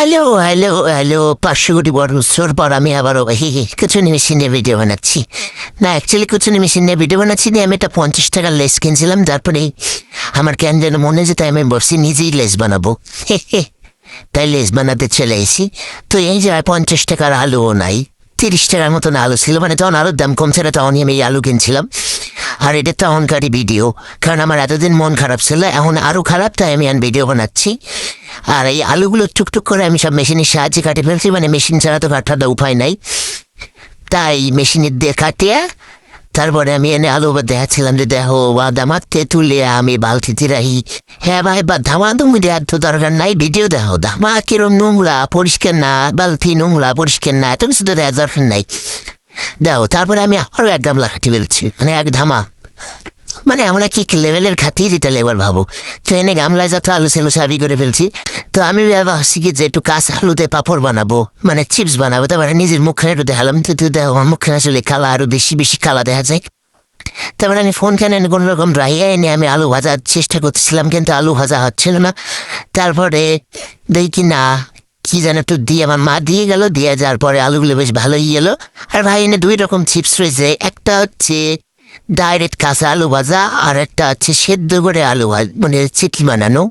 Hello hello hello 500 কোটি বছর পর আমি আবারও কুচুনি মেশিন নিয়ে ভিডিও বানাচ্ছি। না অ্যাকচুয়ালি কুচুনি মেশিন নিয়ে ভিডিও বানাচ্ছি নিয়ে আমি একটা 50 টাকার লেস কিনছিলাম। তারপরে আমার কেন যেন মনে যেতে আমি বসছি নিজেই লেস বানাবো। তাই লেস বানাতে চলে এসি। তো এই যে 50 টাকার আলুও নাই, 30 টাকার মতন আলু ছিল, মানে তখন আলুর দাম কমছে না, তখনই আমি এই আলু কিনছিলাম। আর এটা তো অহংকারী ভিডিও, কারণ আমার এতদিন মন খারাপ ছিল, এখন আরও খারাপ, তাই আমি ভিডিও বানাচ্ছি। আর এই আলুগুলো টুকটুক করে আমি সব মেশিনের সাহায্যে কাটে ফেলছি, মানে মেশিন ছাড়া তো কাটার উপায় নাই, তাই মেশিনের দিয়ে কাটিয়ে তারপরে আমি এনে আলু বা দেখাচ্ছিলাম যে দেখো বা দামাতে তুলে আমি বালতিতে রাখি। হ্যাঁ ভাই, বা ধামা তুমি দেওয়ার তো দরকার নাই, ভিডিও দেখো ধামা কিরম নোংরা পরিষ্কার না, বালতি নোংরা পরিষ্কার না, এত কিছু তো দেওয়ার দরকার নাই। দেখো তারপরে আমি আরো এক গামলা কাটি ফেলছি, মানে এক ধামা, মানে আমরা কি লেভেলের খাতি যেটা লেভেল ভাবো। তো এনে গামলায় যত আলু ছিল সাবি করে ফেলছি। তো আমি ভাবছি কি যে একটু কাঁচা আলুতে পাঁপড় বানাবো, মানে চিপস বানাবো। তারপরে নিজের মুখখানে একটু দেখালাম, তো দেখো আমার মুখখানে আসলে কালা আরো বেশি বেশি কালা দেখা যায়। তারপরে আমি ফোন কেন কোনো রকম রাইয়া এনে আমি আলু ভাজার চেষ্টা করতেছিলাম, কিন্তু আলু ভাজা হচ্ছিল না। তারপরে দেখি না কি যেন একটু দিয়ে আমার মা দিয়ে গেল, দিয়ে যাওয়ার পরে আলুগুলো বেশ ভালোই গেলো। আর ভাই এনে দুই রকম চিপস রয়েছে, একটা হচ্ছে ডাইরেক্ট কাঁচা আলু ভাজা, আর একটা হচ্ছে সেদ্ধ করে আলু ভাজা, মানে চিটলি বানানো।